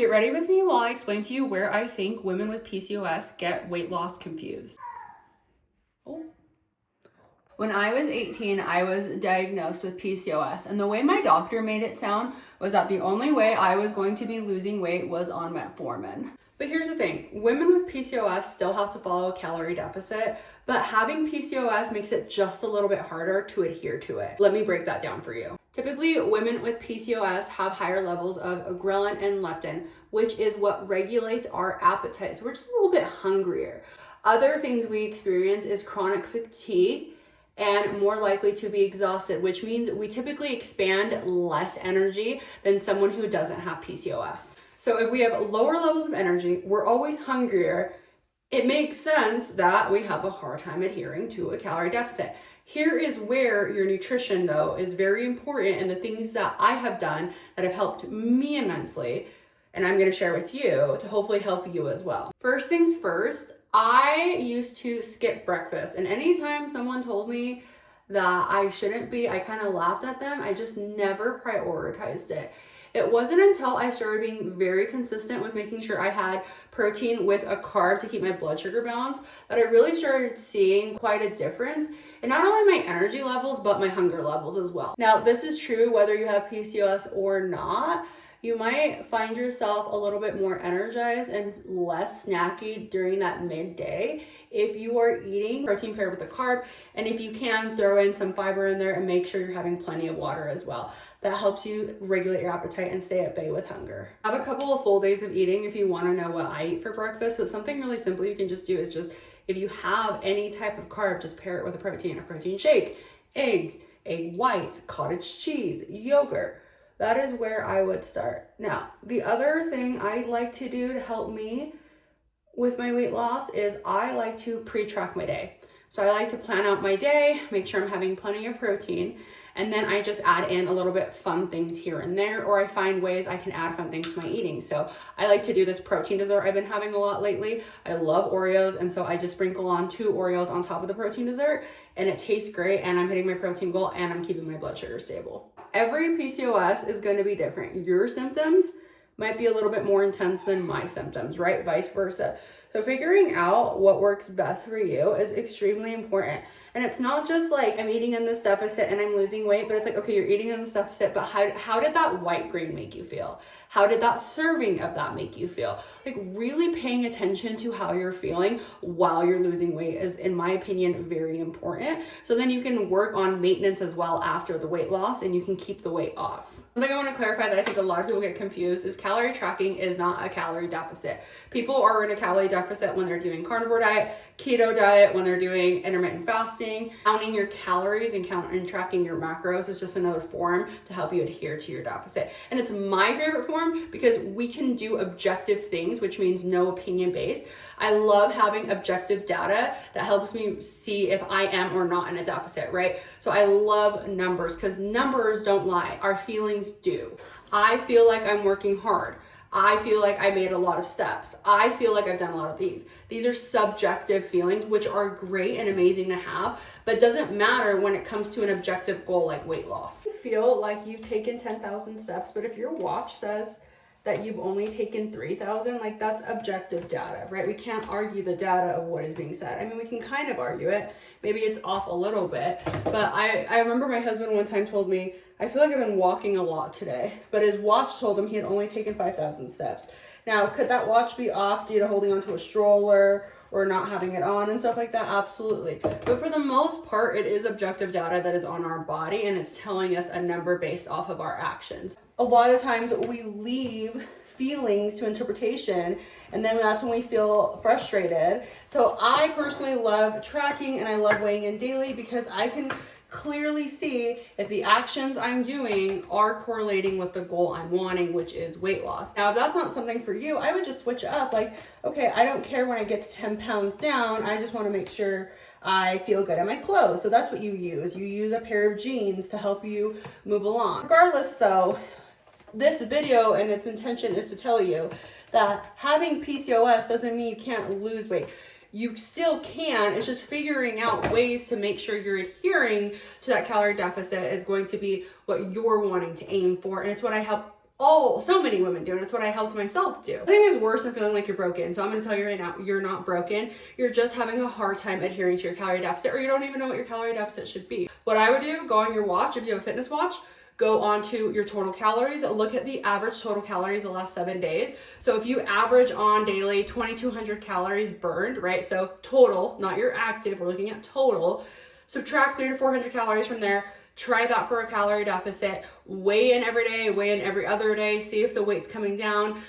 Get ready with me while I explain to you where I think women with PCOS get weight loss confused. When I was 18, I was diagnosed with PCOS, and the way my doctor made it sound was that the only way I was going to be losing weight was on metformin. But here's the thing, women with PCOS still have to follow a calorie deficit, but having PCOS makes it just a little bit harder to adhere to it. Let me break that down for you. Typically, women with PCOS have higher levels of ghrelin and leptin, which is what regulates our appetite. So we're just a little bit hungrier. Other things we experience is chronic fatigue and more likely to be exhausted, which means we typically expand less energy than someone who doesn't have PCOS. So if we have lower levels of energy, we're always hungrier. It makes sense that we have a hard time adhering to a calorie deficit. Here is where your nutrition, though, is very important, and the things that I have done that have helped me immensely, and I'm going to share with you to hopefully help you as well. First things first, I used to skip breakfast, and anytime someone told me that I shouldn't be, I kind of laughed at them. I just never prioritized it. It wasn't until I started being very consistent with making sure I had protein with a carb to keep my blood sugar balanced that I really started seeing quite a difference in not only my energy levels, but my hunger levels as well. Now, this is true whether you have PCOS or not. You might find yourself a little bit more energized and less snacky during that midday if you are eating protein paired with a carb, and if you can throw in some fiber in there and make sure you're having plenty of water as well. That helps you regulate your appetite and stay at bay with hunger. I have a couple of full days of eating if you want to know what I eat for breakfast, but something really simple you can just do is just, if you have any type of carb, just pair it with a protein shake, eggs, egg whites, cottage cheese, yogurt. That is where I would start. Now, the other thing I like to do to help me with my weight loss is I like to pre-track my day. So I like to plan out my day, make sure I'm having plenty of protein, and then I just add in a little bit fun things here and there, or I find ways I can add fun things to my eating. So I like to do this protein dessert I've been having a lot lately. I love Oreos, and so I just sprinkle on 2 Oreos on top of the protein dessert, and it tastes great, and I'm hitting my protein goal, and I'm keeping my blood sugar stable. Every PCOS is going to be different. Your symptoms might be a little bit more intense than my symptoms, right? Vice versa. So figuring out what works best for you is extremely important. And it's not just like I'm eating in this deficit and I'm losing weight, but it's like, okay, you're eating in this deficit, but how did that white grain make you feel? How did that serving of that make you feel? Like really paying attention to how you're feeling while you're losing weight is, in my opinion, very important. So then you can work on maintenance as well after the weight loss, and you can keep the weight off. Something I want to clarify that I think a lot of people get confused is calorie tracking is not a calorie deficit. People are in a calorie deficit when they're doing carnivore diet, keto diet, when they're doing intermittent fasting. Counting your calories and tracking your macros is just another form to help you adhere to your deficit. And it's my favorite form because we can do objective things, which means no opinion based. I love having objective data that helps me see if I am or not in a deficit, right? So I love numbers because numbers don't lie. Our feelings do. I feel like I'm working hard. I feel like I made a lot of steps. I feel like I've done a lot of these. These are subjective feelings, which are great and amazing to have, but doesn't matter when it comes to an objective goal like weight loss. You feel like you've taken 10,000 steps, but if your watch says that you've only taken 3,000, like that's objective data, right? We can't argue the data of what is being said. I mean, we can kind of argue it. Maybe it's off a little bit, but I remember my husband one time told me, I feel like I've been walking a lot today, but his watch told him he had only taken 5,000 steps. Now, could that watch be off due to holding onto a stroller or not having it on and stuff like that? Absolutely. But for the most part, it is objective data that is on our body, and it's telling us a number based off of our actions. A lot of times we leave feelings to interpretation, and then that's when we feel frustrated. So I personally love tracking and I love weighing in daily because I can clearly see if the actions I'm doing are correlating with the goal I'm wanting, which is weight loss. Now, if that's not something for you, I would just switch up. Like, okay, I don't care when I get to 10 pounds down. I just want to make sure I feel good in my clothes. So that's what you use. You use a pair of jeans to help you move along. Regardless though, this video and its intention is to tell you that having PCOS doesn't mean you can't lose weight. You still can. It's just figuring out ways to make sure you're adhering to that calorie deficit is going to be what you're wanting to aim for. And it's what I help so many women do, and it's what I helped myself do. Nothing is worse than feeling like you're broken. So I'm gonna tell you right now, you're not broken. You're just having a hard time adhering to your calorie deficit, or you don't even know what your calorie deficit should be. What I would do, go on your watch, if you have a fitness watch, go onto your total calories, look at the average total calories the last 7 days. So if you average on daily 2,200 calories burned, right? So total, not your active, we're looking at total. Subtract 300 to 400 calories from there. Try that for a calorie deficit. Weigh in every day, weigh in every other day, see if the weight's coming down.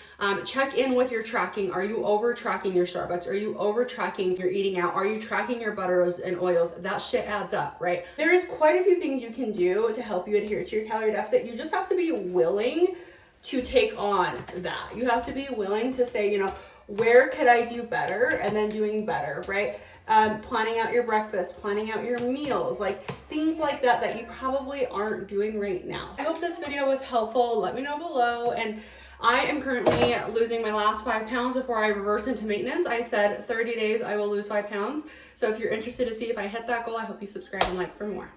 Check in with your tracking. Are you over tracking your Starbucks? Are you over tracking your eating out? Are you tracking your butters and oils? That shit adds up, right? There is quite a few things you can do to help you adhere to your calorie deficit. You just have to be willing to take on that. You have to be willing to say, where could I do better, and then doing better, right? Planning out your breakfast, planning out your meals, like things like that you probably aren't doing right now. I hope this video was helpful. Let me know below. And I am currently losing my last 5 pounds before I reverse into maintenance. I said 30 days I will lose 5 pounds. So if you're interested to see if I hit that goal, I hope you subscribe and like for more.